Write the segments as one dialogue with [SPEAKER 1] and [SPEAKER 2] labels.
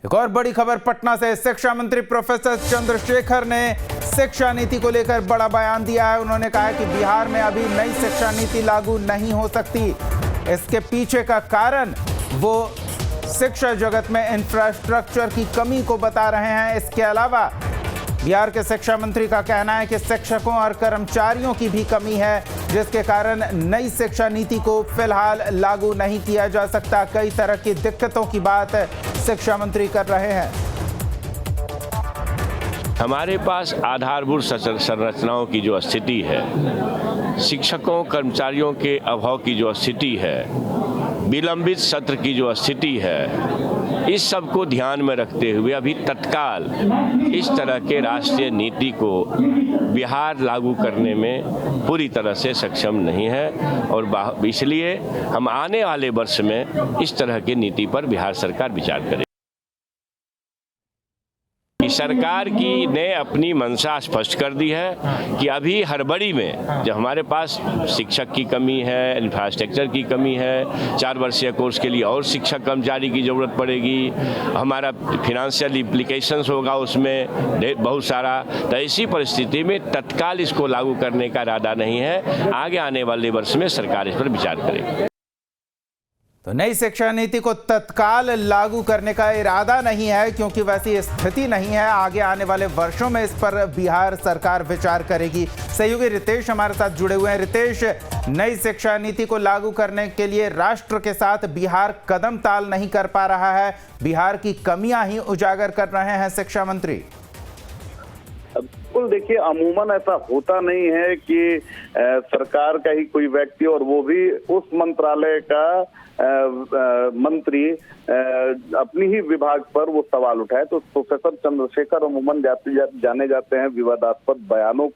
[SPEAKER 1] एक और बड़ी खबर पटना से। शिक्षा मंत्री प्रोफेसर चंद्रशेखर ने शिक्षा नीति को लेकर बड़ा बयान दिया है। उन्होंने कहा है कि बिहार में अभी नई शिक्षा नीति लागू नहीं हो सकती। इसके पीछे का कारण वो शिक्षा जगत में इंफ्रास्ट्रक्चर की कमी को बता रहे हैं। इसके अलावा बिहार के शिक्षा मंत्री का कहना है कि शिक्षकों और कर्मचारियों की भी कमी है, जिसके कारण नई शिक्षा नीति को फिलहाल लागू नहीं किया जा सकता। कई तरह की दिक्कतों की बात शिक्षा मंत्री कर रहे हैं।
[SPEAKER 2] हमारे पास आधारभूत संरचनाओं की जो स्थिति है, शिक्षकों कर्मचारियों के अभाव की जो स्थिति है, विलंबित सत्र की जो स्थिति है, इस सब को ध्यान में रखते हुए अभी तत्काल इस तरह के राष्ट्रीय नीति को बिहार लागू करने में पूरी तरह से सक्षम नहीं है और इसलिए हम आने वाले वर्ष में इस तरह की नीति पर बिहार सरकार विचार करे। सरकार की ने अपनी मंशा स्पष्ट कर दी है कि अभी हड़बड़ी में जब हमारे पास शिक्षक की कमी है, इंफ्रास्ट्रक्चर की कमी है, 4 वर्षीय कोर्स के लिए और शिक्षक कर्मचारी की ज़रूरत पड़ेगी, हमारा फिनेंशियल इम्प्लीकेशंस होगा उसमें बहुत सारा, तो ऐसी परिस्थिति में तत्काल इसको लागू करने का इरादा नहीं है। आगे आने वाले वर्ष में सरकार इस पर विचार करेगी।
[SPEAKER 1] तो नई शिक्षा नीति को तत्काल लागू करने का इरादा नहीं है, क्योंकि वैसी स्थिति नहीं है। आगे आने वाले वर्षों में इस पर बिहार सरकार विचार करेगी। सहयोगी रितेश हमारे साथ जुड़े हुए हैं। रितेश, नई शिक्षा नीति को लागू करने के लिए राष्ट्र के साथ बिहार कदम ताल नहीं कर पा रहा है। बिहार की कमियां ही उजागर कर रहे हैं शिक्षा मंत्री।
[SPEAKER 3] बिल्कुल, देखिए अमूमन ऐसा होता नहीं है कि सरकार का ही कोई व्यक्ति और वो भी उस मंत्रालय का मंत्री अपनी ही विभाग पर वो सवाल उठाए। तो प्रोफेसर चंद्रशेखर अमूमन जाने जाते हैं विवादास्पद बयानों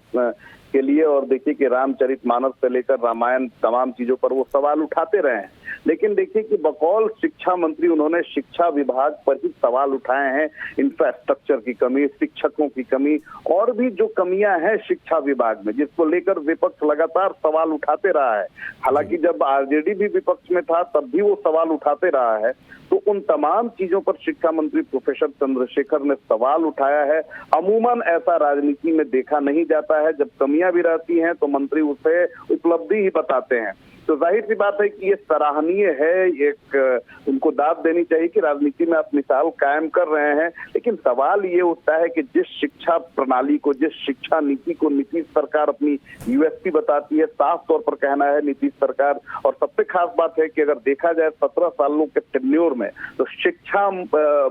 [SPEAKER 3] के लिए, और देखिए कि रामचरितमानस से लेकर रामायण तमाम चीजों पर वो सवाल उठाते रहे हैं। लेकिन देखिए कि बकौल शिक्षा मंत्री उन्होंने शिक्षा विभाग पर ही सवाल उठाए हैं। इंफ्रास्ट्रक्चर की कमी, शिक्षकों की कमी और भी जो कमियां हैं शिक्षा विभाग में, जिसको लेकर विपक्ष लगातार सवाल उठाते रहा है। हालांकि जब आरजेडी भी विपक्ष में था तब भी वो सवाल उठाते रहा है। तो उन तमाम चीजों पर शिक्षा मंत्री प्रोफेसर चंद्रशेखर ने सवाल उठाया है। अमूमन ऐसा राजनीति में देखा नहीं जाता है, जब कमियां भी रहती हैं तो मंत्री उसे उपलब्धि ही बताते हैं। तो जाहिर सी बात है कि ये सराहनीय है, एक उनको दाद देनी चाहिए कि राजनीति में आप मिसाल कायम कर रहे हैं। लेकिन सवाल ये उठता है कि जिस शिक्षा प्रणाली को, जिस शिक्षा नीति को नीतीश सरकार अपनी यूएसपी बताती है, साफ तौर पर कहना है नीतीश सरकार, और सबसे खास बात है कि अगर देखा जाए 17 सालों के टेन्योर में तो शिक्षा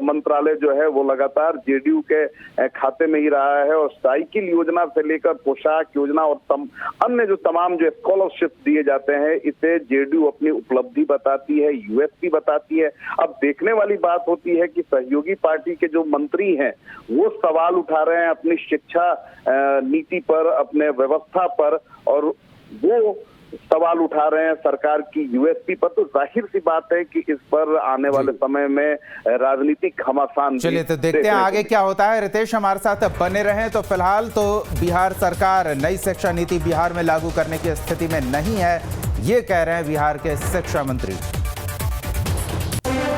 [SPEAKER 3] मंत्रालय जो है वो लगातार जेडीयू के खाते में ही रहा है। और साइकिल योजना से लेकर पोशाक योजना और अन्य जो तमाम जो स्कॉलरशिप दिए जाते हैं, इसे जेडीयू अपनी उपलब्धि बताती है, यूएसपी बताती है। अब देखने वाली बात होती है कि सहयोगी पार्टी के जो मंत्री हैं वो सवाल उठा रहे हैं अपनी शिक्षा नीति पर, अपने व्यवस्था पर, और वो सवाल उठा रहे हैं सरकार की यूएसपी पर। तो जाहिर सी बात है कि इस पर आने वाले समय में राजनीतिक घमासान।
[SPEAKER 1] चलिए तो देखते हैं आगे क्या होता है। रितेश हमारे साथ बने रहें। तो फिलहाल तो बिहार सरकार नई शिक्षा नीति बिहार में लागू करने की स्थिति में नहीं है, ये कह रहे हैं बिहार के शिक्षा मंत्री।